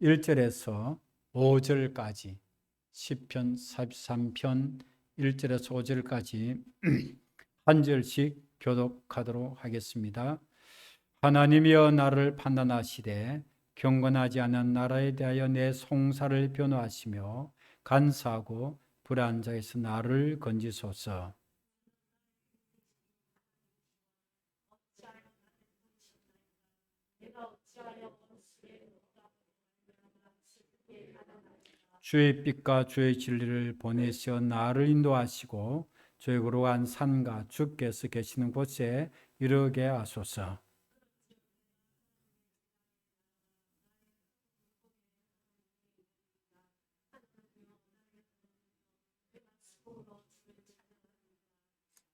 1절에서 5절까지 시편 43편 1절에서 5절까지 한 절씩 교독하도록 하겠습니다. 하나님이여 나를 판단하시되 경건하지 않은 나라에 대하여 내 송사를 변호하시며 간사하고 불의한 자에서 나를 건지소서. 주의 빛과 주의 진리를 보내시어 나를 인도하시고 주의 거룩한 산과 주께서 계시는 곳에 이르게 하소서.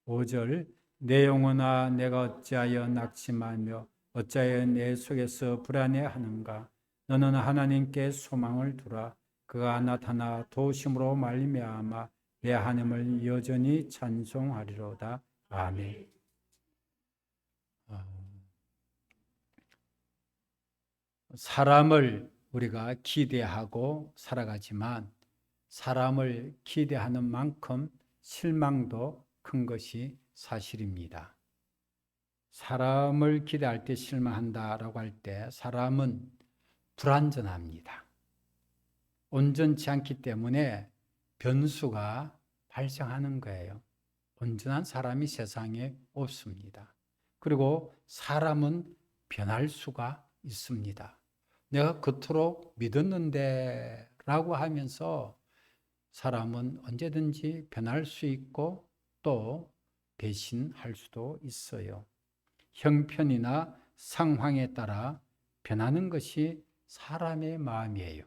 오절 내 영혼아 내가 어찌하여 낙심하며 어찌하여 내 속에서 불안해하는가. 너는 하나님께 소망을 두라. 그가 나타나 도우심으로 말미암아 내 하나님을 여전히 찬송하리로다. 아멘. 사람을 우리가 기대하고 살아가지만 사람을 기대하는 만큼 실망도 큰 것이 사실입니다. 사람을 기대할 때 실망한다라고 할 때 사람은 불완전합니다. 온전치 않기 때문에 변수가 발생하는 거예요. 온전한 사람이 세상에 없습니다. 그리고 사람은 변할 수가 있습니다. 내가 그토록 믿었는데 라고 하면서 사람은 언제든지 변할 수 있고 또 배신할 수도 있어요. 형편이나 상황에 따라 변하는 것이 사람의 마음이에요.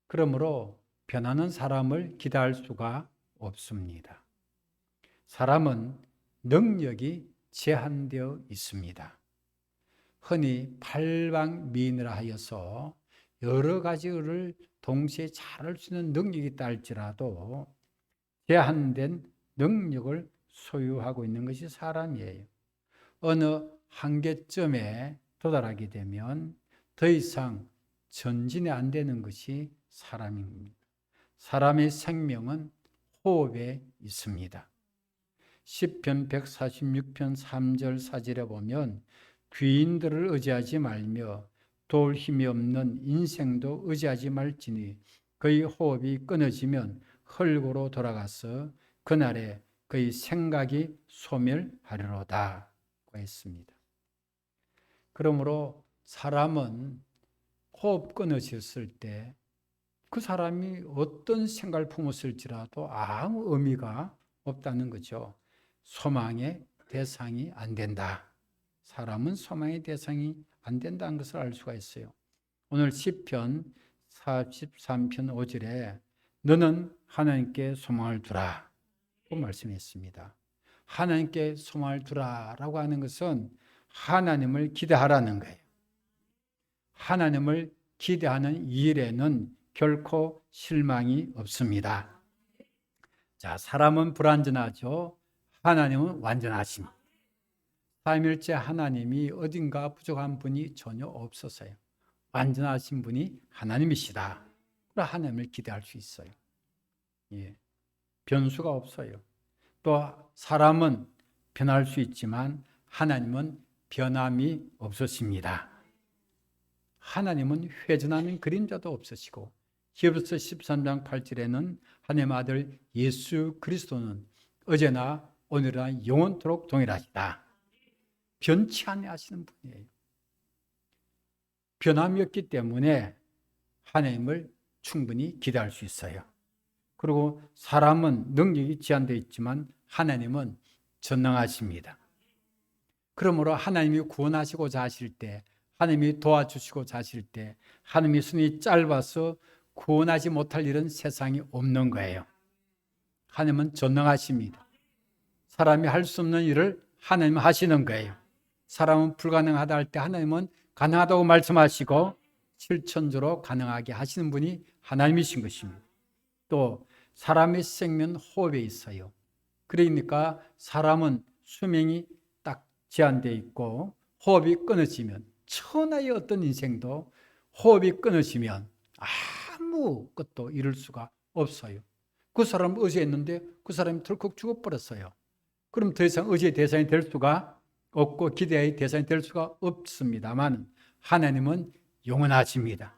그러므로 변하는 사람을 기대할 수가 없습니다. 사람은 능력이 제한되어 있습니다. 흔히 팔방미인이라 하여서 여러 가지를 동시에 잘할 수 있는 능력이 있다 할지라도 제한된 능력을 소유하고 있는 것이 사람이에요. 어느 한계점에 도달하게 되면 더 이상 전진이 안 되는 것이 사람입니다. 사람의 생명은 호흡에 있습니다. 시편 146편 3절 4절에 보면 귀인들을 의지하지 말며 도울 힘이 없는 인생도 의지하지 말지니 그의 호흡이 끊어지면 흙으로 돌아가서 그날에 그의 생각이 소멸하리로다 고 했습니다. 그러므로 사람은 호흡 끊어졌을 때 그 사람이 어떤 생각을 품었을지라도 아무 의미가 없다는 거죠. 소망의 대상이 안 된다. 사람은 소망의 대상이 안 된다는 것을 알 수가 있어요. 오늘 시편 43편 5절에 너는 하나님께 소망을 두라 고 말씀했습니다. 하나님께 소망을 두라라고 하는 것은 하나님을 기대하라는 거예요. 하나님을 기대하는 일에는 결코 실망이 없습니다. 자, 사람은 불완전하죠. 하나님은 완전하십니다. 삼일째 하나님이 어딘가 부족한 분이 전혀 없어서요. 완전하신 분이 하나님이시다. 그럼 하나님을 기대할 수 있어요. 예, 변수가 없어요. 또 사람은 변할 수 있지만 하나님은 변함이 없으십니다. 하나님은 회전하는 그림자도 없으시고 히브리서 13장 8절에는 하나님의 아들 예수 그리스도는 어제나 오늘이나 영원토록 동일하시다. 변치 아니하시는 분이에요. 변함이 없기 때문에 하나님을 충분히 기대할 수 있어요. 그리고 사람은 능력이 제한되어 있지만 하나님은 전능하십니다. 그러므로 하나님이 구원하시고자 하실 때, 하나님이 도와주시고자 하실 때 하나님의 손이 짧아서 구원하지 못할 일은 세상에 없는 거예요. 하나님은 전능하십니다. 사람이 할 수 없는 일을 하나님은 하시는 거예요. 사람은 불가능하다 할 때 하나님은 가능하다고 말씀하시고 실천적으로 가능하게 하시는 분이 하나님이신 것입니다. 또 사람의 생명 호흡에 있어요. 그러니까 사람은 수명이 딱 제한되어 있고 호흡이 끊어지면 천하의 어떤 인생도 호흡이 끊어지면 아무것도 이룰 수가 없어요. 그 사람 의지했는데 그 사람이 덜컥 죽어버렸어요. 그럼 더 이상 의지의 대상이 될 수가 없고 기대의 대상이 될 수가 없습니다만 하나님은 영원하십니다.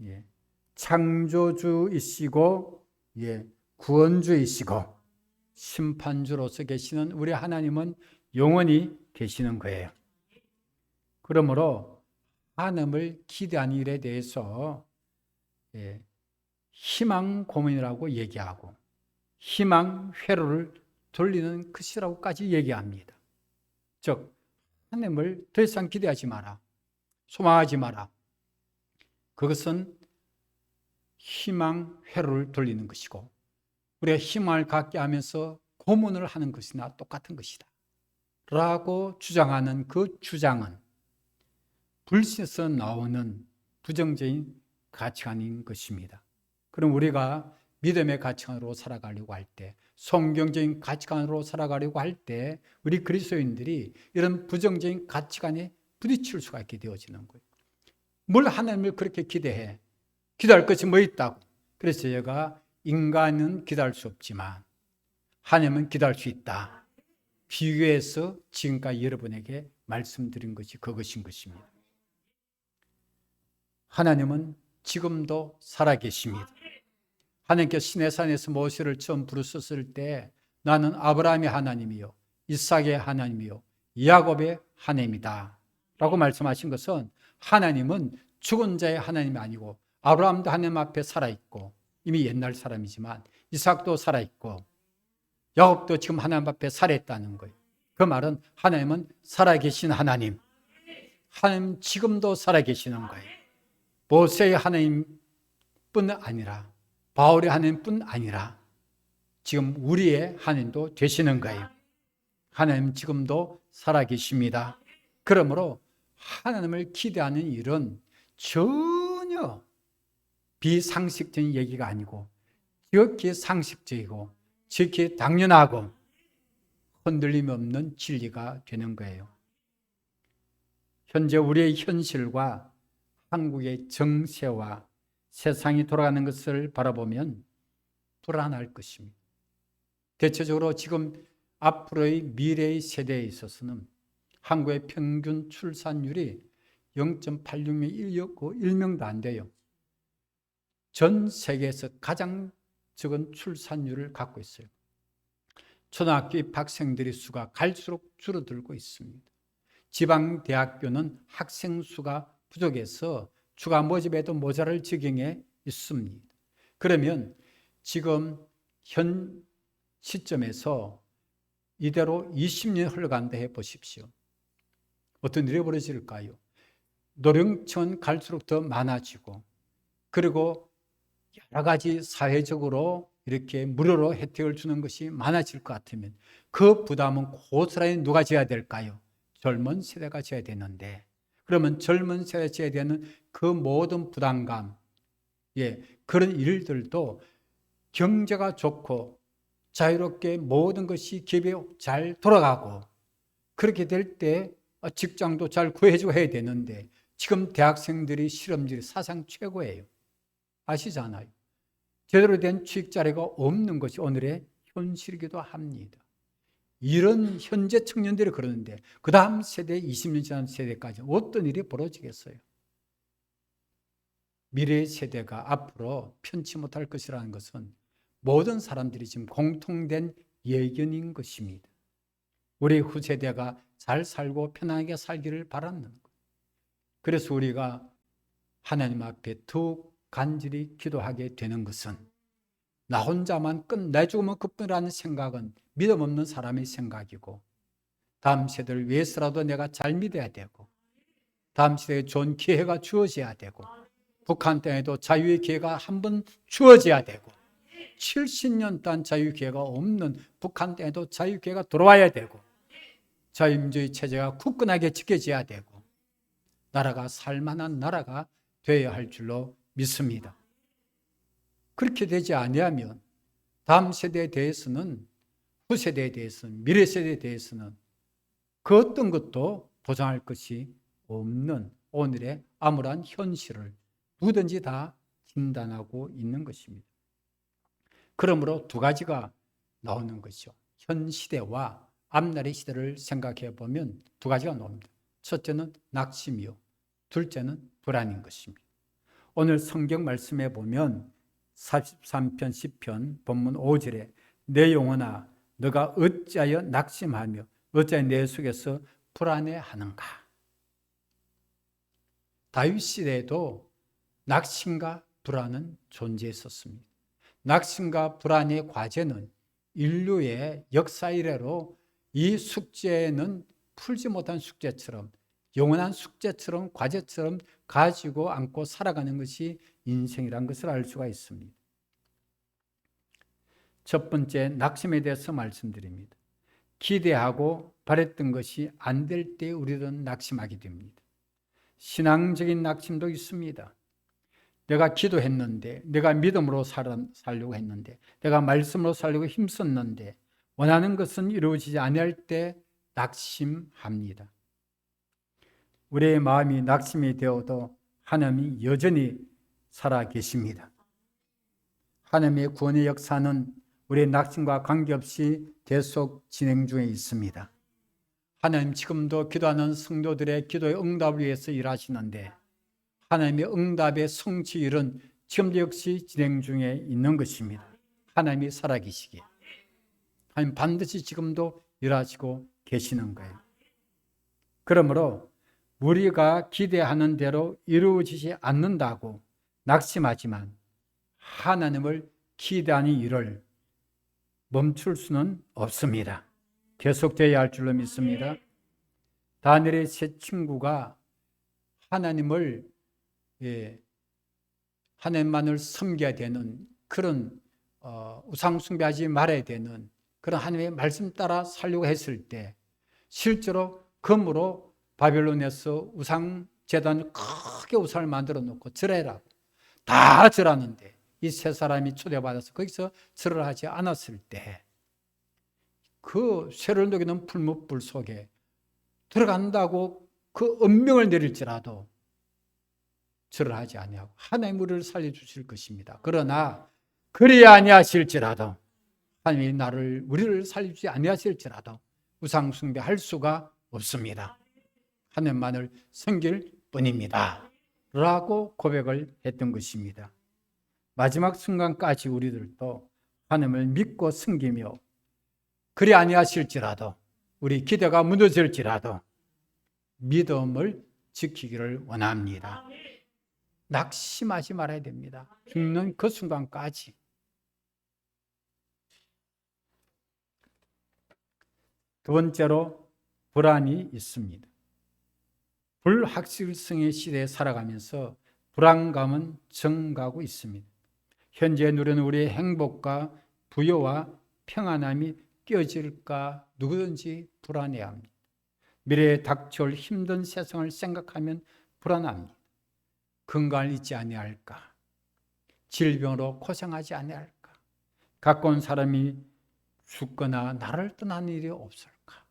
예. 창조주이시고 구원주이시고 심판주로서 계시는 우리 하나님은 영원히 계시는 거예요. 그러므로 하나님을 기대하는 일에 대해서 희망 고문이라고 얘기하고 희망 회로를 돌리는 것이라고까지 얘기합니다. 즉 하나님을 더 이상 기대하지 마라. 소망하지 마라. 그것은 희망 회로를 돌리는 것이고 우리가 희망을 갖게 하면서 고문을 하는 것이나 똑같은 것이다 라고 주장하는 그 주장은 불신에서 나오는 부정적인 가치관인 것입니다. 그럼 우리가 믿음의 가치관으로 살아가려고 할 때, 성경적인 가치관으로 살아가려고 할 때 우리 그리스도인들이 이런 부정적인 가치관에 부딪힐 수가 있게 되어지는 거예요. 뭘 하나님을 그렇게 기대해? 기도할 것이 뭐 있다고? 그래서 제가 인간은 기도할 수 없지만 하나님은 기도할 수 있다. 비교해서 지금까지 여러분에게 말씀드린 것이 그것인 것입니다. 하나님은 지금도 살아계십니다. 하나님께서 시내산에서 모세를 처음 부르셨을 때 나는 아브라함의 하나님이요 이삭의 하나님이요 야곱의 하나님이다 라고 말씀하신 것은 하나님은 죽은 자의 하나님이 아니고 아브라함도 하나님 앞에 살아있고 이미 옛날 사람이지만 이삭도 살아있고 야곱도 지금 하나님 앞에 살아있다는 거예요. 그 말은 하나님은 살아계신 하나님, 하나님 지금도 살아계시는 거예요. 모세의 하나님뿐 아니라 바울의 하나님뿐 아니라 지금 우리의 하나님도 되시는 거예요. 하나님 지금도 살아계십니다. 그러므로 하나님을 기대하는 일은 전혀 비상식적인 얘기가 아니고 지극히 상식적이고 지극히 당연하고 흔들림 없는 진리가 되는 거예요. 현재 우리의 현실과 한국의 정세와 세상이 돌아가는 것을 바라보면 불안할 것입니다. 대체적으로 지금 앞으로의 미래의 세대에 있어서는 한국의 평균 출산율이 0.86명, 1명도 안 돼요. 전 세계에서 가장 적은 출산율을 갖고 있어요. 초등학교 입학생들의 수가 갈수록 줄어들고 있습니다. 지방대학교는 학생 수가 부족해서 추가 모집에도 모자랄 지경에 있습니다. 그러면 지금 현 시점에서 이대로 20년 흘러간다 해보십시오. 어떤 일이 벌어질까요? 노령층은 갈수록 더 많아지고 그리고 여러 가지 사회적으로 이렇게 무료로 혜택을 주는 것이 많아질 것 같으면 그 부담은 고스란히 누가 져야 될까요? 젊은 세대가 져야 되는데 그러면 젊은 세대가 져야 되는 그 모든 부담감, 그런 일들도 경제가 좋고 자유롭게 모든 것이 기업에 잘 돌아가고 그렇게 될 때 직장도 잘 구해주고 해야 되는데 지금 대학생들이 실업률이 사상 최고예요. 아시잖아요. 제대로 된 취직 자리가 없는 것이 오늘의 현실이기도 합니다. 이런 현재 청년들이 그러는데 그 다음 세대, 20년 지난 세대까지 어떤 일이 벌어지겠어요? 미래의 세대가 앞으로 편치 못할 것이라는 것은 모든 사람들이 지금 공통된 예견인 것입니다. 우리 후세대가 잘 살고 편하게 살기를 바라는 것. 그래서 우리가 하나님 앞에 더욱 간절히 기도하게 되는 것은 나 혼자만 내 죽으면 그뿐이라는 생각은 믿음 없는 사람의 생각이고 다음 세대를 위해서라도 내가 잘 믿어야 되고 다음 세대에 좋은 기회가 주어져야 되고 북한 땅에도 자유의 기회가 한번 주어져야 되고 70년 동안 자유 기회가 없는 북한 땅에도 자유 기회가 돌아와야 되고 자유민주주의 체제가 굳건하게 지켜져야 되고 나라가 살만한 나라가 되어야 할 줄로 믿습니다. 그렇게 되지 아니하면 다음 세대에 대해서는 후세대에 대해서는 미래 세대에 대해서는 그 어떤 것도 보장할 것이 없는 오늘의 암울한 현실을 누구든지 다 진단하고 있는 것입니다. 그러므로 두 가지가 나오는 것이죠. 현 시대와 앞날의 시대를 생각해 보면 두 가지가 나옵니다. 첫째는 낙심이요, 둘째는 불안인 것입니다. 오늘 성경 말씀에 보면 43편 10편 본문 5절에 내 영혼아 너가 어찌하여 낙심하며 어찌하여 내 속에서 불안해하는가. 다윗 시대에도 낙심과 불안은 존재했었습니다. 낙심과 불안의 과제는 인류의 역사 이래로 이 숙제는 풀지 못한 숙제처럼, 영원한 숙제처럼, 과제처럼 가지고 안고 살아가는 것이 인생이란 것을 알 수가 있습니다. 첫 번째, 낙심에 대해서 말씀드립니다. 기대하고 바랬던 것이 안 될 때 우리는 낙심하게 됩니다. 신앙적인 낙심도 있습니다. 내가 기도했는데, 내가 믿음으로 살려고 했는데, 내가 말씀으로 살려고 힘썼는데 원하는 것은 이루어지지 않을 때 낙심합니다. 우리의 마음이 낙심이 되어도 하나님이 여전히 살아 계십니다. 하나님의 구원의 역사는 우리의 낙심과 관계없이 계속 진행 중에 있습니다. 하나님 지금도 기도하는 성도들의 기도의 응답을 위해서 일하시는데 하나님의 응답의 성취일은 지금도 역시 진행 중에 있는 것입니다. 하나님이 살아계시기에 하나님 반드시 지금도 일하시고 계시는 거예요. 그러므로 우리가 기대하는 대로 이루어지지 않는다고 낙심하지만 하나님을 기대하는 일을 멈출 수는 없습니다. 계속되어야 할 줄로 믿습니다. 다니엘의 세 친구가 하나님만을 섬겨야 되는 그런 우상 숭배하지 말아야 되는 그런 하나님의 말씀 따라 살려고 했을 때 실제로 금으로 바벨론에서 우상 제단 크게 우상을 만들어 놓고 절해라고 다 절하는데 이 세 사람이 초대받아서 거기서 절을 하지 않았을 때 그 쇠를 녹이는 풀무불 속에 들어간다고 그 은명을 내릴지라도 절을 하지 아니하고 하나님 우리를 살려주실 것입니다. 그러나 그리 아니하실지라도 하나님이 우리를 살려주지 아니하실지라도 우상 숭배할 수가 없습니다. 하나님만을 섬길 뿐입니다. 라고 고백을 했던 것입니다. 마지막 순간까지 우리들도 하나님을 믿고 섬기며 그리 아니하실지라도 우리 기대가 무너질지라도 믿음을 지키기를 원합니다. 낙심하지 말아야 됩니다. 죽는 그 순간까지. 두 번째로 불안이 있습니다. 불확실성의 시대에 살아가면서 불안감은 증가하고 있습니다. 현재 누리는 우리의 행복과 부여와 평안함이 깨어질까 누구든지 불안해합니다. 미래에 닥쳐올 힘든 세상을 생각하면 불안합니다. 건강을 잊지 아니할까? 질병으로 고생하지 아니할까? 가까운 사람이 죽거나 나를 떠나는 일이 없을까?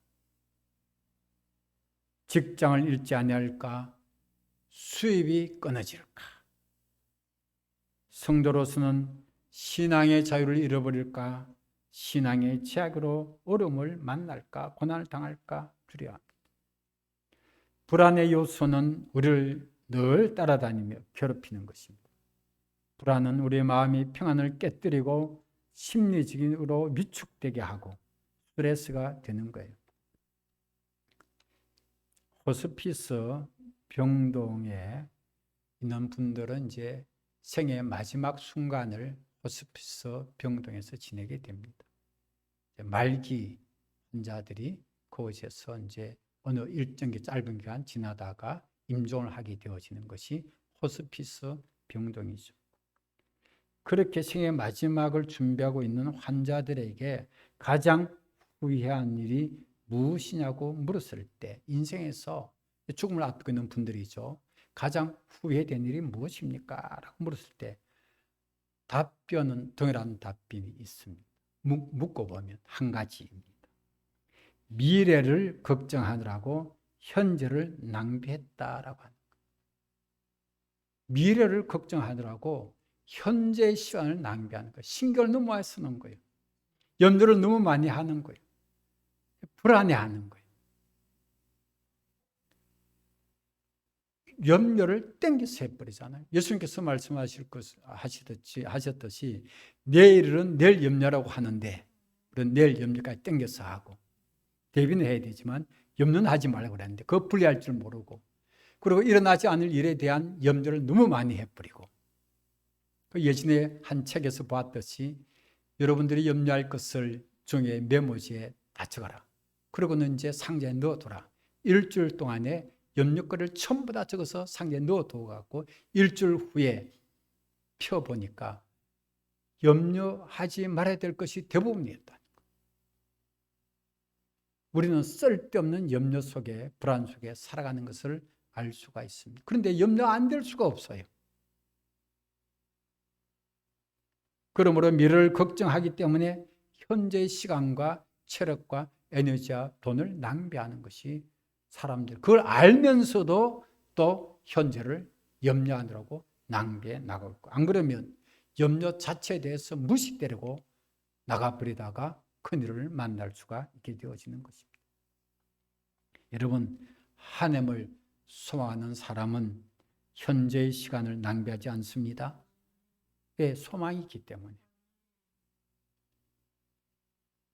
직장을 잃지 아니할까? 수입이 끊어질까? 성도로서는 신앙의 자유를 잃어버릴까? 신앙의 제약으로 어려움을 만날까? 고난을 당할까? 두려워합니다. 불안의 요소는 우리를 늘 따라다니며 괴롭히는 것입니다. 불안은 우리의 마음이 평안을 깨뜨리고 심리적으로 위축되게 하고 스트레스가 되는 거예요. 호스피스 병동에 있는 분들은 이제 생의 마지막 순간을 호스피스 병동에서 지내게 됩니다. 말기 환자들이 그곳에서 이제 어느 일정 짧은 기간 지나다가 임종을 하게 되어지는 것이 호스피스 병동이죠. 그렇게 생의 마지막을 준비하고 있는 환자들에게 가장 후회한 일이 무엇이냐고 물었을 때 인생에서 죽음을 앞두고 있는 분들이죠. 가장 후회된 일이 무엇입니까? 라고 물었을 때 답변은 동일한 답변이 있습니다. 묻고 보면 한 가지입니다. 미래를 걱정하느라고 현재를 낭비했다라고 합니다. 미래를 걱정하느라고 현재의 시간을 낭비하는 거예요. 신경을 너무 많이 쓰는 거예요. 염려를 너무 많이 하는 거예요. 불안해하는 거예요. 염려를 땡겨서 해버리잖아요. 예수님께서 하셨듯이 내일은 내일 염려라고 하는데 내일 염려까지 땡겨서 하고 대비는 해야 되지만 염려는 하지 말라고 그랬는데 그거 분리할 줄 모르고 그리고 일어나지 않을 일에 대한 염려를 너무 많이 해버리고 그 예전에 한 책에서 봤듯이 여러분들이 염려할 것을 종이에 메모지에 다 적어라. 그러고는 이제 상자에 넣어둬라. 일주일 동안에 염려거리를 전부 다 적어서 상자에 넣어두고 일주일 후에 펴보니까 염려하지 말아야 될 것이 대부분이었다. 우리는 쓸데없는 염려 속에 불안 속에 살아가는 것을 알 수가 있습니다. 그런데 염려 안 될 수가 없어요. 그러므로 미래를 걱정하기 때문에 현재의 시간과 체력과 에너지와 돈을 낭비하는 것이 사람들 그걸 알면서도 또 현재를 염려하느라고 낭비해 나가고 있고 안 그러면 염려 자체에 대해서 무식되려고 나가버리다가 큰일을 만날 수가 있게 되어지는 것입니다. 여러분 하나님을 소망하는 사람은 현재의 시간을 낭비하지 않습니다. 왜? 소망이 있기 때문에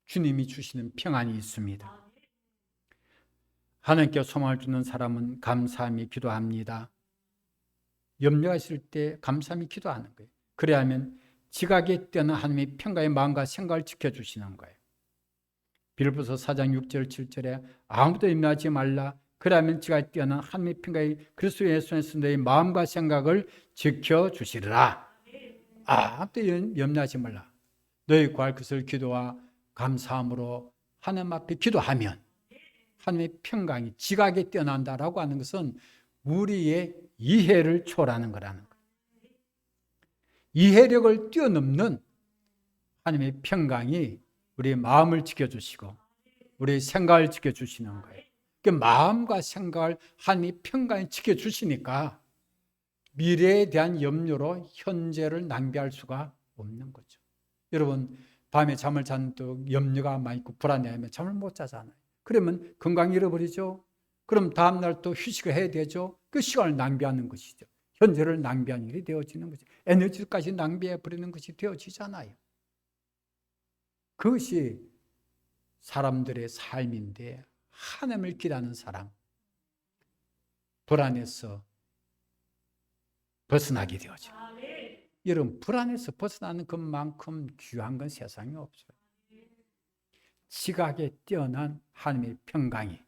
주님이 주시는 평안이 있습니다. 하나님께 소망을 주는 사람은 감사함이 기도합니다. 염려가 있을 때 감사함이 기도하는 거예요. 그래야 하면 지각에 뛰어난 하나님의 평강의 마음과 생각을 지켜주시는 거예요. 빌립보서 4장 6절 7절에 아무도 염려하지 말라. 그러면 지각에 뛰어난 하나님의 평강의 그리스도 예수 안에서 너의 마음과 생각을 지켜주시리라. 아무도 염려하지 말라. 너희 구할 것을 기도와 감사함으로 하나님 앞에 기도하면 하나님의 평강이 지각에 뛰어난다라고 하는 것은 우리의 이해를 초월하는 거라는 거예요. 이해력을 뛰어넘는 하나님의 평강이 우리의 마음을 지켜주시고 우리의 생각을 지켜주시는 거예요. 그 마음과 생각을 하나님의 평강이 지켜주시니까 미래에 대한 염려로 현재를 낭비할 수가 없는 거죠. 여러분 밤에 잠을 자는 또 염려가 많이 있고 불안해하면 잠을 못 자잖아요. 그러면 건강 잃어버리죠. 그럼 다음날 또 휴식을 해야 되죠. 그 시간을 낭비하는 것이죠. 현재를 낭비하는 일이 되어지는 거죠. 에너지까지 낭비해버리는 것이 되어지잖아요. 그것이 사람들의 삶인데 하나님을 기다리는 사람 불안해서 벗어나게 되어져. 여러분 불안해서 벗어나는 것만큼 귀한 건 세상에 없어요. 지각에 뛰어난 하나님의 평강이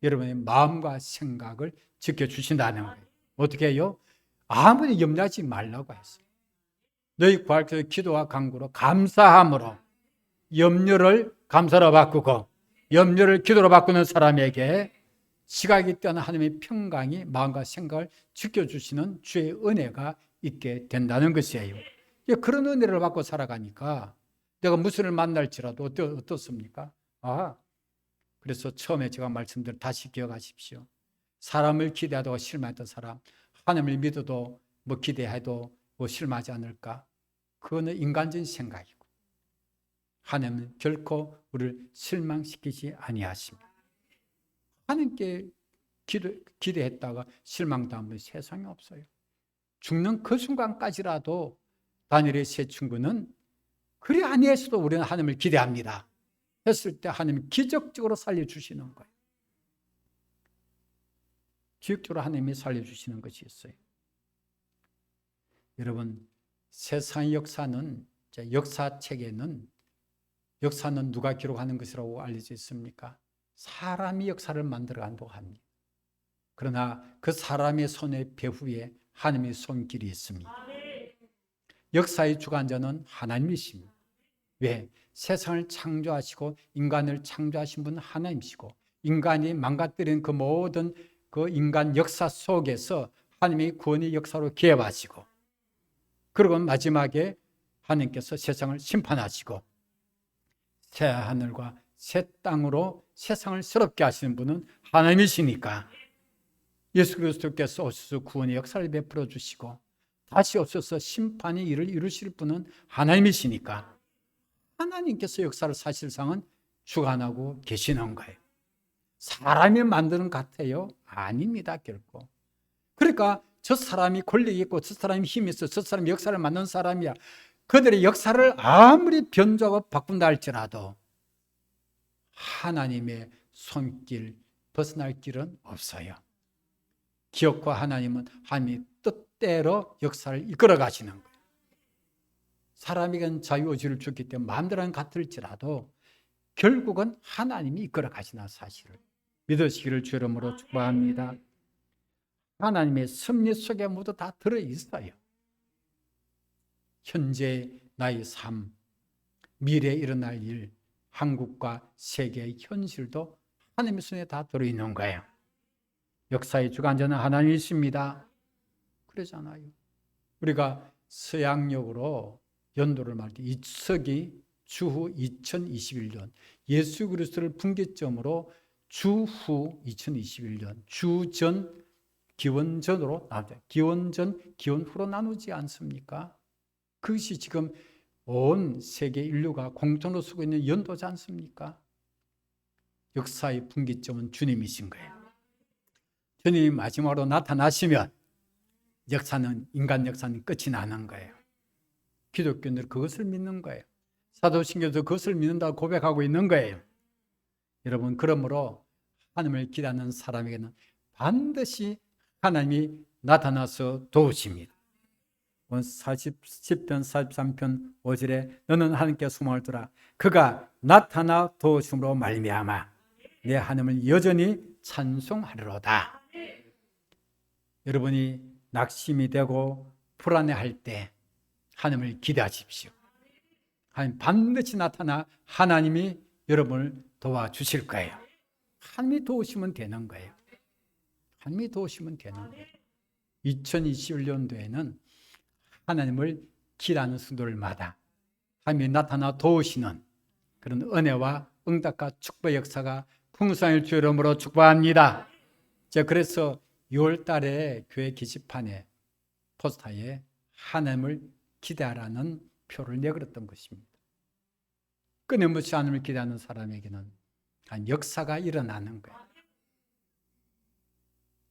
여러분의 마음과 생각을 지켜주신다는 거예요. 어떻게 해요? 아무리 염려하지 말라고 했어요. 너희 구할 때 기도와 간구로 감사함으로 염려를 감사로 바꾸고 염려를 기도로 바꾸는 사람에게 지각이 뛰어난 하나님의 평강이 마음과 생각을 지켜주시는 주의 은혜가 있게 된다는 것이에요. 그런 은혜를 받고 살아가니까 내가 무슨 일을 만날지라도 어떻습니까? 그래서 처음에 제가 말씀드린 다시 기억하십시오. 사람을 기대하다가 실망했던 사람, 하나님을 믿어도 기대해도 실망하지 않을까? 그거는 인간적인 생각이고 하나님은 결코 우리를 실망시키지 아니하십니다. 하나님께 기대했다가 실망당한 분이 세상에 없어요. 죽는 그 순간까지라도 다니엘의 세 친구는 그리 아니했어도 우리는 하나님을 기대합니다 했을 때 하나님이 기적적으로 살려주시는 거예요. 기적적으로 하나님이 살려주시는 것이 있어요. 여러분 세상의 역사는 역사책에는 역사는 누가 기록하는 것이라고 알려져 있습니까? 사람이 역사를 만들어간다고 합니다. 그러나 그 사람의 손의 배후에 하나님의 손길이 있습니다. 역사의 주관자는 하나님이십니다. 왜? 세상을 창조하시고 인간을 창조하신 분은 하나님이시고 인간이 망가뜨린 그 모든 그 인간 역사 속에서 하나님의 구원의 역사로 개입하시고 그리고 마지막에 하나님께서 세상을 심판하시고 새 하늘과 새 땅으로 세상을 새롭게 하시는 분은 하나님이시니까 예수 그리스도께서 오셔서 구원의 역사를 베풀어 주시고 다시 오셔서 심판의 일을 이루실 분은 하나님이시니까 하나님께서 역사를 사실상은 주관하고 계시는 거예요. 사람이 만드는 것 같아요? 아닙니다, 결코. 그러니까 저 사람이 권력이 있고 저 사람이 힘이 있어, 저 사람이 역사를 만든 사람이야. 그들의 역사를 아무리 변조하고 바꾼다 할지라도 하나님의 손길 벗어날 길은 없어요. 기업과 하나님은 하나님의 뜻대로 역사를 이끌어 가시는 거예요. 사람에게는 자유의지를 줬기 때문에 마음대로 하는 같을지라도 결국은 하나님이 이끌어 가시나 사실을 믿으시기를 주 이름으로 축복합니다. 하나님의 섭리 속에 모두 다 들어있어요. 현재 나의 삶, 미래에 일어날 일, 한국과 세계의 현실도 하나님의 손에 다 들어있는 거예요. 역사의 주관자는 하나님이십니다. 그러잖아요. 우리가 서양력으로 연도를 말할 때 이석이 주후 2021년, 예수 그리스도를 분기점으로 주후 2021년, 주전 기원전으로 나누죠. 기원전, 기원후로 나누지 않습니까? 그것이 지금 온 세계 인류가 공통으로 쓰고 있는 연도지 않습니까? 역사의 분기점은 주님이신 거예요. 주님이 마지막으로 나타나시면 역사는, 인간 역사는 끝이 나는 거예요. 기독교인들 그것을 믿는 거예요. 사도신경도 그것을 믿는다고 고백하고 있는 거예요. 여러분, 그러므로 하나님을 기대하는 사람에게는 반드시 하나님이 나타나서 도우십니다. 10편 43편 5절에 너는 하나님께 소망을 두라. 그가 나타나 도우심으로 말미암아 내 하나님을 여전히 찬송하리로다. 여러분이 낙심이 되고 불안해할 때 하나님을 기대하십시오. 하나님 반드시 나타나 하나님이 여러분을 도와주실 거예요. 하나님이 도우시면 되는 거예요. 하나님이 도우시면 되는 거예요. 2021년도에는 하나님을 기대하는 성도들마다 하나님이 나타나 도우시는 그런 은혜와 응답과 축복의 역사가 풍성할 주 이름으로 축복합니다. 제가 그래서 6월 달에 교회 게시판에 포스터에 하나님을 기대하라는 표를 내걸었던 것입니다. 끊임없이 하나님을 기대하는 사람에게는 역사가 일어나는 거예요.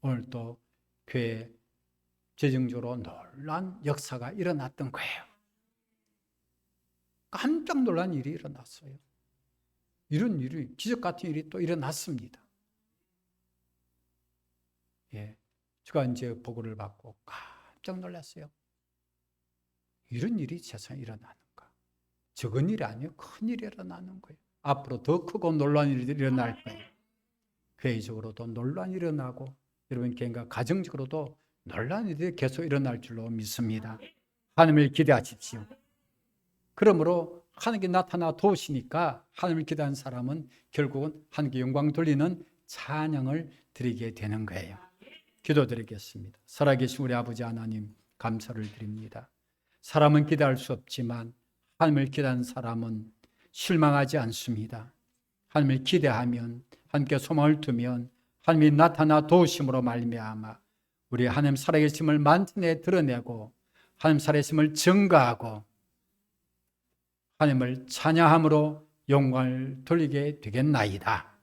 오늘 또 교회 재정적으로 놀란 역사가 일어났던 거예요. 깜짝 놀란 일이 일어났어요. 이런 일이, 기적 같은 일이 또 일어났습니다. 예, 제가 이제 보고를 받고 깜짝 놀랐어요. 이런 일이 세상에 일어나는가? 적은 일이 아니에요. 큰 일이 일어나는 거예요. 앞으로 더 크고 놀라운 일이 일어날 거예요. 교회적으로도 놀라운 일이 일어나고 여러분 개인과 가정적으로도 놀라운 일이 계속 일어날 줄로 믿습니다. 하나님을 기대하십시오. 그러므로 하나님께 나타나 도우시니까 하나님을 기대하는 사람은 결국은 하나님께 영광 돌리는 찬양을 드리게 되는 거예요. 기도드리겠습니다. 살아계신 우리 아버지 하나님 감사를 드립니다. 사람은 기대할 수 없지만 하나님을 기대하는 사람은 실망하지 않습니다. 하나님을 기대하면, 하나님께 소망을 두면 하나님이 나타나 도우심으로 말미암아 우리 하나님 살아계심을 만천에 드러내고 하나님 살아계심을 증거하고 하나님을 찬양함으로 영광을 돌리게 되겠나이다.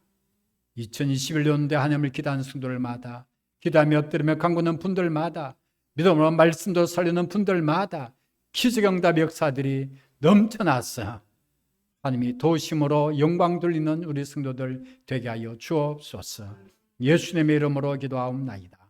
2021년도에 하나님을 기대하는 성도들마다, 기도하며 엎드리며 간구하는 분들마다, 믿음으로 말씀도 살리는 분들마다 기적응답 역사들이 넘쳐났어. 하나님이 도우심으로 영광 돌리는 우리 성도들 되게 하여 주옵소서. 예수님의 이름으로 기도하옵나이다.